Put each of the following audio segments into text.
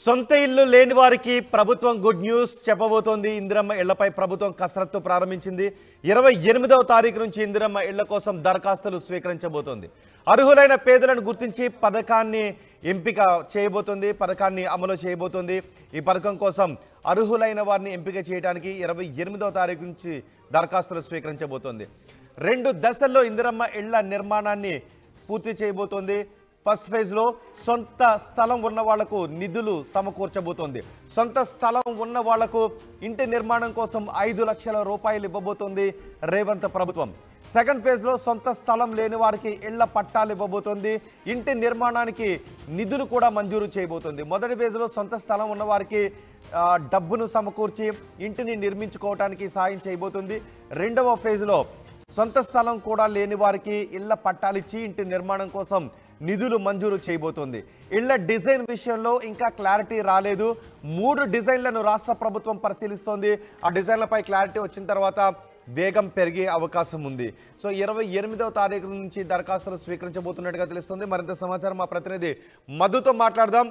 సొంత ఇల్లు లేని వారికి ప్రభుత్వం గుడ్ న్యూస్ చెప్పబోతోంది. ఇందిరమ్మ ఇళ్లపై ప్రభుత్వం కసరత్తు ప్రారంభించింది. 28వ తారీఖు నుంచి ఇందిరమ్మ ఇళ్ల కోసం దరఖాస్తులు స్వీకరించబోతోంది. అర్హులైన పేదలను గుర్తించి పథకాన్ని ఎంపిక చేయబోతోంది, పథకాన్ని అమలు చేయబోతోంది. ఈ పథకం కోసం అర్హులైన వారిని ఎంపిక చేయడానికి 28వ తారీఖు నుంచి దరఖాస్తులు స్వీకరించబోతోంది. 2 దశల్లో ఇందిరమ్మ ఇళ్ల నిర్మాణాన్ని పూర్తి చేయబోతోంది. ఫస్ట్ ఫేజ్లో సొంత స్థలం ఉన్న వాళ్లకు నిధులు సమకూర్చబోతోంది. సొంత స్థలం ఉన్న వాళ్లకు ఇంటి నిర్మాణం కోసం 5 లక్షల రూపాయలు ఇవ్వబోతోంది రేవంత్ ప్రభుత్వం. సెకండ్ ఫేజ్లో సొంత స్థలం లేని వారికి ఇళ్ల పట్టాలు ఇవ్వబోతోంది. ఇంటి నిర్మాణానికి నిధులు కూడా మంజూరు చేయబోతోంది. మొదటి ఫేజ్లో సొంత స్థలం ఉన్న వారికి డబ్బును సమకూర్చి ఇంటిని నిర్మించుకోవడానికి సాయం చేయబోతుంది. రెండవ ఫేజ్లో సొంత స్థలం కూడా లేని వారికి ఇళ్ల పట్టాలిచ్చి ఇంటి నిర్మాణం కోసం నిధులు మంజూరు చేయబోతోంది. ఇళ్ల డిజైన్ విషయంలో ఇంకా క్లారిటీ రాలేదు. 3 డిజైన్లను రాష్ట్ర ప్రభుత్వం పరిశీలిస్తోంది. ఆ డిజైన్లపై క్లారిటీ వచ్చిన తర్వాత వేగం పెరిగే అవకాశం ఉంది. సో 28వ తారీఖు నుంచి దరఖాస్తులు స్వీకరించబోతున్నట్టుగా తెలుస్తుంది. మరింత సమాచారం మా ప్రతినిధి మధుతో మాట్లాడదాం.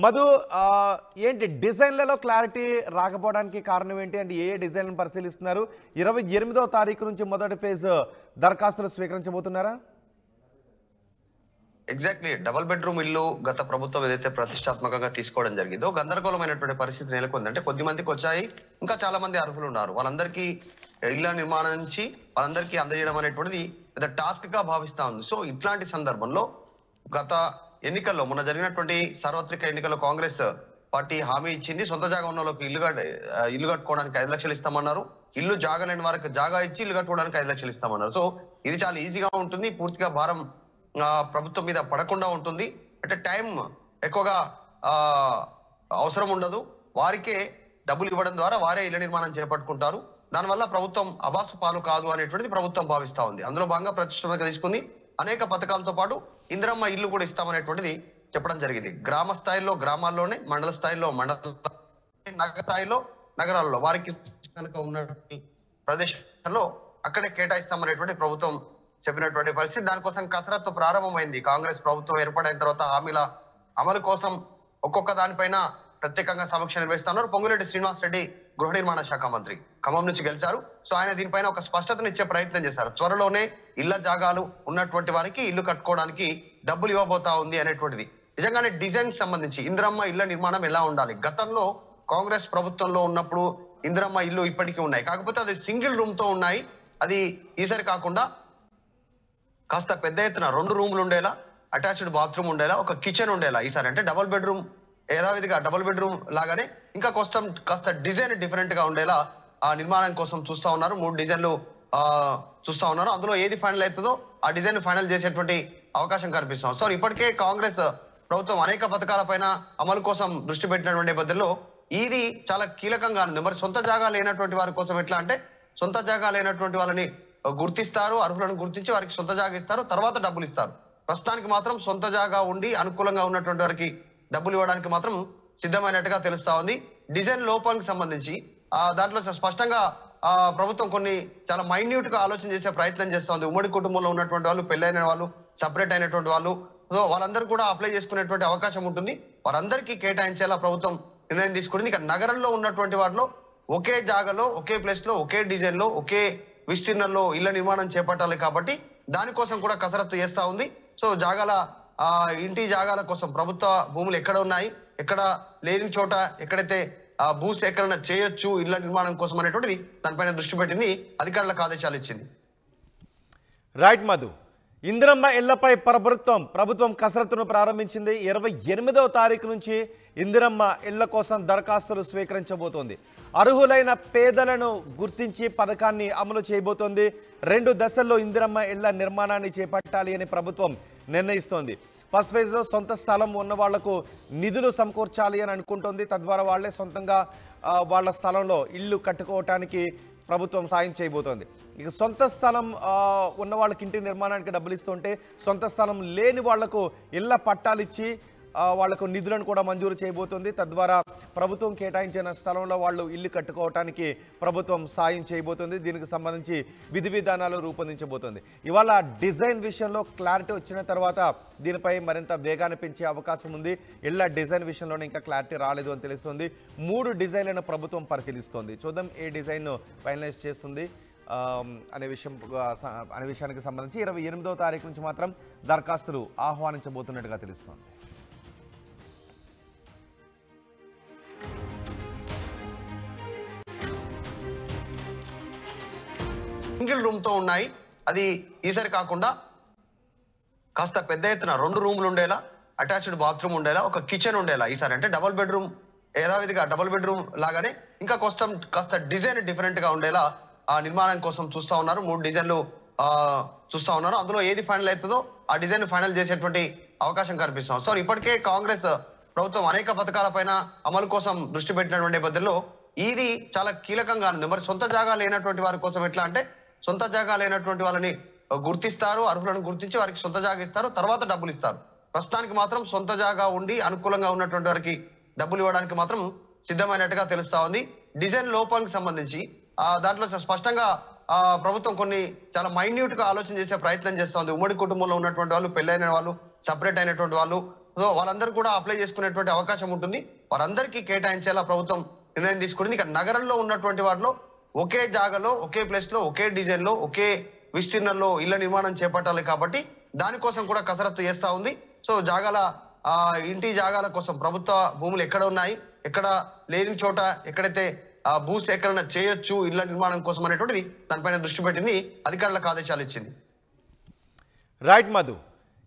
మధు, ఏంటి డిజైన్లలో క్లారిటీ రాకపోవడానికి కారణం ఏంటి? అంటే ఏ డిజైన్లను పరిశీలిస్తున్నారు? 28వ తారీఖు నుంచి మొదటి ఫేజ్ దరఖాస్తులు స్వీకరించబోతున్నారా? ఎగ్జాక్ట్లీ డబుల్ బెడ్రూమ్ ఇల్లు గత ప్రభుత్వం ఏదైతే ప్రతిష్టాత్మకంగా తీసుకోవడం జరిగిందో గందరగోళమైనటువంటి పరిస్థితి నెలకొందంటే కొద్ది మందికి వచ్చాయి, ఇంకా చాలా మంది అర్హులు ఉన్నారు. వాళ్ళందరికీ ఇళ్ల నిర్మాణం నుంచి వాళ్ళందరికీ అందజేయడం అనేటువంటిది పెద్ద టాస్క్ గా భావిస్తా ఉంది. సో ఇట్లాంటి సందర్భంలో గత ఎన్నికల్లో మొన్న జరిగినటువంటి సార్వత్రిక ఎన్నికల్లో కాంగ్రెస్ పార్టీ హామీ ఇచ్చింది. సొంత జాగా ఉన్న వాళ్ళకి ఇల్లు కట్టుకోవడానికి 5 లక్షలు ఇస్తామన్నారు. ఇల్లు జాగా లేని వారికి జాగా ఇచ్చి ఇల్లు కట్టుకోవడానికి 5 లక్షలు ఇస్తామన్నారు. సో ఇది చాలా ఈజీగా ఉంటుంది, పూర్తిగా భారం ప్రభుత్వం మీద పడకుండా ఉంటుంది. అంటే టైం ఎక్కువగా అవసరం ఉండదు. వారికే డబ్బులు ఇవ్వడం ద్వారా వారే ఇళ్ల నిర్మాణం చేపట్టుకుంటారు. దానివల్ల ప్రభుత్వం అబాసు పాలు కాదు అనేటువంటిది ప్రభుత్వం భావిస్తా ఉంది. అందులో భాగంగా ప్రతిష్టాత్మకంగా తీసుకుంది. అనేక పథకాలతో పాటు ఇందిరమ్మ ఇల్లు కూడా ఇస్తామనేటువంటిది చెప్పడం జరిగింది. గ్రామ స్థాయిలో గ్రామాల్లోనే, మండల స్థాయిలో నగర స్థాయిలో నగరాల్లో వారికి ఉన్నటువంటి ప్రదేశాల్లో అక్కడే కేటాయిస్తామనేటువంటి ప్రభుత్వం చెప్పినటువంటి పరిస్థితి. దానికోసం కసరత్తు ప్రారంభమైంది. కాంగ్రెస్ ప్రభుత్వం ఏర్పడిన తర్వాత హామీల అమలు కోసం ఒక్కొక్క దానిపైన ప్రత్యేకంగా సమీక్ష నిర్వహిస్తున్నారు. పొంగులేటి శ్రీనివాస్ రెడ్డి గృహ నిర్మాణ శాఖ మంత్రి ఖమ్మం నుంచి గెలిచారు. సో ఆయన దీనిపైన ఒక స్పష్టతను ఇచ్చే ప్రయత్నం చేశారు. త్వరలోనే ఇళ్ల జాగాలు ఉన్నటువంటి వారికి ఇల్లు కట్టుకోవడానికి డబ్బులు ఇవ్వబోతా ఉంది అనేటువంటిది. నిజంగానే డిజైన్ సంబంధించి ఇందిరమ్మ ఇళ్ల నిర్మాణం ఎలా ఉండాలి? గతంలో కాంగ్రెస్ ప్రభుత్వంలో ఉన్నప్పుడు ఇందిరమ్మ ఇల్లు ఇప్పటికీ ఉన్నాయి, కాకపోతే అది సింగిల్ రూమ్ తో ఉన్నాయి. అది ఈసారి కాకుండా కాస్త పెద్ద ఎత్తున 2 రూములు ఉండేలా, అటాచ్డ్ బాత్రూమ్ ఉండేలా, ఒక కిచెన్ ఉండేలా ఈసారి అంటే డబుల్ బెడ్రూమ్, యథావిధిగా డబుల్ బెడ్రూమ్ లాగానే ఇంకా కాస్త డిజైన్ డిఫరెంట్ గా ఉండేలా ఆ నిర్మాణం కోసం చూస్తా ఉన్నారు. 3 డిజైన్లు చూస్తా ఉన్నారు. అందులో ఏది ఫైనల్ అవుతుందో ఆ డిజైన్ ఫైనల్ చేసేటువంటి అవకాశం కనిపిస్తాం. సో ఇప్పటికే కాంగ్రెస్ ప్రభుత్వం అనేక పథకాల పైన అమలు కోసం దృష్టి పెట్టినటువంటి నేపథ్యంలో ఇది చాలా కీలకంగా ఉంది. మరి సొంత జాగా లేనటువంటి వారి కోసం ఎట్లా అంటే, సొంత జాగా లేనటువంటి వాళ్ళని గుర్తిస్తారు, అర్హులను గుర్తించి వారికి సొంత జాగా ఇస్తారు, తర్వాత డబ్బులు ఇస్తారు. ప్రస్తుతానికి మాత్రం సొంత జాగా ఉండి అనుకూలంగా ఉన్నటువంటి వారికి డబ్బులు ఇవ్వడానికి మాత్రం సిద్ధమైనట్టుగా తెలుస్తా ఉంది. డిజైన్ లోపానికి సంబంధించి దాంట్లో స్పష్టంగా ప్రభుత్వం కొన్ని చాలా మైన్యూట్ గా ఆలోచన చేసే ప్రయత్నం చేస్తా ఉంది. ఉమ్మడి కుటుంబంలో ఉన్నటువంటి వాళ్ళు, పెళ్ళైన వాళ్ళు, సపరేట్ అయినటువంటి వాళ్ళు, సో వాళ్ళందరూ కూడా అప్లై చేసుకునేటువంటి అవకాశం ఉంటుంది. వారందరికీ కేటాయించేలా ప్రభుత్వం నిర్ణయం తీసుకుంటుంది. ఇక నగరంలో ఉన్నటువంటి వాటిలో ఒకే జాగాలో, ఒకే ప్లేస్ లో, ఒకే డిజైన్ లో, ఒకే విస్తీర్ణంలో ఇళ్ల నిర్మాణం చేపట్టాలి కాబట్టి దానికోసం కూడా కసరత్తు చేస్తా ఉంది. సో ఇంటి జాగాల కోసం ప్రభుత్వ భూములు ఎక్కడ ఉన్నాయి, ఎక్కడ లేని చోట ఎక్కడైతే భూ సేకరణ చేయొచ్చు ఇళ్ల నిర్మాణం కోసం అనేటువంటిది దానిపైన దృష్టి పెట్టింది, అధికారులకు ఆదేశాలు ఇచ్చింది. రైట్ మధు, ఇందిరమ్మ ఇళ్లపై ప్రభుత్వం కసరత్తును ప్రారంభించింది. 28వ తారీఖు నుంచి ఇందిరమ్మ ఇళ్ల కోసం దరఖాస్తులు స్వీకరించబోతోంది. అర్హులైన పేదలను గుర్తించి పథకాన్ని అమలు చేయబోతోంది. 2 దశల్లో ఇందిరమ్మ ఇళ్ల నిర్మాణాన్ని చేపట్టాలి అని ప్రభుత్వం నిర్ణయిస్తోంది. ఫస్ట్ ఫేజ్లో సొంత స్థలం ఉన్న వాళ్లకు నిధులు సమకూర్చాలి అని అనుకుంటోంది. తద్వారా వాళ్లే సొంతంగా వాళ్ళ స్థలంలో ఇల్లు కట్టుకోవటానికి ప్రభుత్వం సాయం చేయబోతోంది. ఇక సొంత స్థలం ఉన్న వాళ్ళకి ఇంటి నిర్మాణానికి డబ్బులు ఇస్తుంటే, సొంత స్థలం లేని వాళ్లకు ఇళ్ల పట్టాలిచ్చి వాళ్లకు నిధులను కూడా మంజూరు చేయబోతోంది. తద్వారా ప్రభుత్వం కేటాయించిన స్థలంలో వాళ్ళు ఇల్లు కట్టుకోవటానికి ప్రభుత్వం సాయం చేయబోతోంది. దీనికి సంబంధించి విధి విధానాలు రూపొందించబోతోంది. ఇవాళ డిజైన్ విషయంలో క్లారిటీ వచ్చిన తర్వాత దీనిపై మరింత వేగాన్ని పెంచే అవకాశం ఉంది. ఇళ్ల డిజైన్ విషయంలోనే ఇంకా క్లారిటీ రాలేదు అని తెలుస్తుంది. 3 డిజైన్లను ప్రభుత్వం పరిశీలిస్తోంది. చూద్దాం ఏ డిజైన్ను ఫైనలైజ్ చేస్తుంది అనే విషయానికి సంబంధించి 28వ తారీఖు నుంచి మాత్రం దరఖాస్తులు ఆహ్వానించబోతున్నట్టుగా తెలుస్తోంది. సింగిల్ రూమ్ తో ఉన్నాయి. అది ఈసారి కాకుండా కాస్త పెద్ద ఎత్తున 2 రూములు ఉండేలా, అటాచ్డ్ బాత్రూమ్ ఉండేలా, ఒక కిచెన్ ఉండేలా ఈసారి అంటే డబుల్ బెడ్రూమ్ యథావిధిగా డబుల్ బెడ్రూమ్ లాగానే ఇంకా కాస్త డిజైన్ డిఫరెంట్ గా ఉండేలా ఆ నిర్మాణం కోసం చూస్తా ఉన్నారు. 3 డిజైన్లు చూస్తా ఉన్నారు. అందులో ఏది ఫైనల్ అవుతుందో ఆ డిజైన్ ఫైనల్ చేసేటువంటి అవకాశం కనిపిస్తాం. సో ఇప్పటికే కాంగ్రెస్ ప్రభుత్వం అనేక పథకాల పైన అమలు కోసం దృష్టి పెట్టినటువంటి నేపథ్యంలో ఇది చాలా కీలకంగా ఉంది. మరి సొంత జాగా లేనటువంటి వారి కోసం ఎట్లా అంటే సొంత జాగా లేనటువంటి వాళ్ళని గుర్తిస్తారు, అర్హులను గుర్తించి వారికి సొంత జాగా ఇస్తారు, తర్వాత డబ్బులు ఇస్తారు. ప్రస్తుతానికి మాత్రం సొంత జాగా ఉండి అనుకూలంగా ఉన్నటువంటి వారికి డబ్బులు ఇవ్వడానికి మాత్రం సిద్ధమైనట్టుగా తెలుస్తా ఉంది. డిజైన్ లోపానికి సంబంధించి దాంట్లో స్పష్టంగా ప్రభుత్వం కొన్ని చాలా మైన్యూట్ గా ఆలోచన చేసే ప్రయత్నం చేస్తా ఉంది. ఉమ్మడి కుటుంబంలో ఉన్నటువంటి వాళ్ళు, పెళ్ళైన వాళ్ళు, సపరేట్ అయినటువంటి వాళ్ళు, సో వాళ్ళందరూ కూడా అప్లై చేసుకునేటువంటి అవకాశం ఉంటుంది. వారందరికీ కేటాయించేలా ప్రభుత్వం నిర్ణయం తీసుకుంటుంది. ఇక నగరంలో ఉన్నటువంటి వాటిలో ఒకే జాగాలో, ఒకే ప్లేస్ లో, ఒకే డిజైన్ లో, ఒకే విస్తీర్ణంలో ఇళ్ల నిర్మాణం చేపట్టాలి కాబట్టి దానికోసం కూడా కసరత్తు చేస్తా ఉంది. సో ఇంటి జాగాల కోసం ప్రభుత్వ భూములు ఎక్కడ ఉన్నాయి, ఎక్కడ లేని చోట ఎక్కడైతే భూ సేకరణ చేయొచ్చు ఇళ్ల నిర్మాణం కోసం అనేటువంటిది దానిపైన దృష్టి పెట్టింది, అధికారులకు ఆదేశాలు ఇచ్చింది. రైట్ మధు,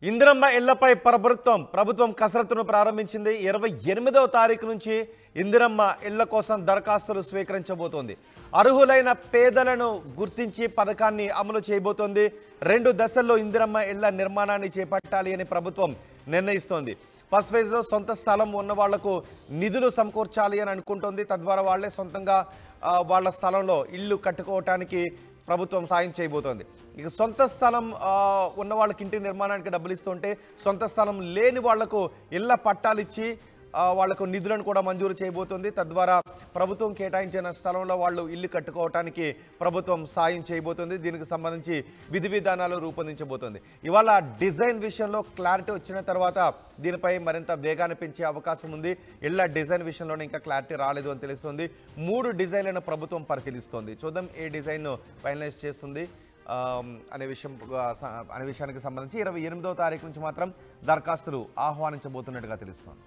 ఇందిరమ్మ ఇళ్లపై ప్రభుత్వం కసరత్తును ప్రారంభించింది. 28వ తారీఖు నుంచి ఇందిరమ్మ ఇళ్ల కోసం దరఖాస్తులు స్వీకరించబోతోంది. అర్హులైన పేదలను గుర్తించి పథకాన్ని అమలు చేయబోతోంది. 2 దశల్లో ఇందిరమ్మ ఇళ్ల నిర్మాణాన్ని చేపట్టాలి అని ప్రభుత్వం నిర్ణయిస్తోంది. ఫస్ట్ ఫేజ్లో సొంత స్థలం ఉన్న వాళ్లకు నిధులు సమకూర్చాలి అని అనుకుంటోంది. తద్వారా వాళ్లే సొంతంగా వాళ్ళ స్థలంలో ఇల్లు కట్టుకోవటానికి ప్రభుత్వం సాయం చేయబోతోంది. ఇక సొంత స్థలం ఉన్న వాళ్ళకి ఇంటి నిర్మాణానికి డబ్బులు ఇస్తుంటే సొంత స్థలం లేని వాళ్లకు ఇళ్ల పట్టాలిచ్చి వాళ్లకు నిధులను కూడా మంజూరు చేయబోతోంది. తద్వారా ప్రభుత్వం కేటాయించిన స్థలంలో వాళ్ళు ఇల్లు కట్టుకోవటానికి ప్రభుత్వం సాయం చేయబోతోంది. దీనికి సంబంధించి విధి విధానాలు రూపొందించబోతోంది. ఇవాళ డిజైన్ విషయంలో క్లారిటీ వచ్చిన తర్వాత దీనిపై మరింత వేగాన్ని పెంచే అవకాశం ఉంది. ఇళ్ల డిజైన్ విషయంలోనే ఇంకా క్లారిటీ రాలేదు అని తెలుస్తుంది. 3 డిజైన్లను ప్రభుత్వం పరిశీలిస్తోంది. చూద్దాం ఏ డిజైన్ను ఫైనలైజ్ చేస్తుంది అనే విషయానికి సంబంధించి 28వ తారీఖు నుంచి మాత్రం దరఖాస్తులు ఆహ్వానించబోతున్నట్టుగా తెలుస్తోంది.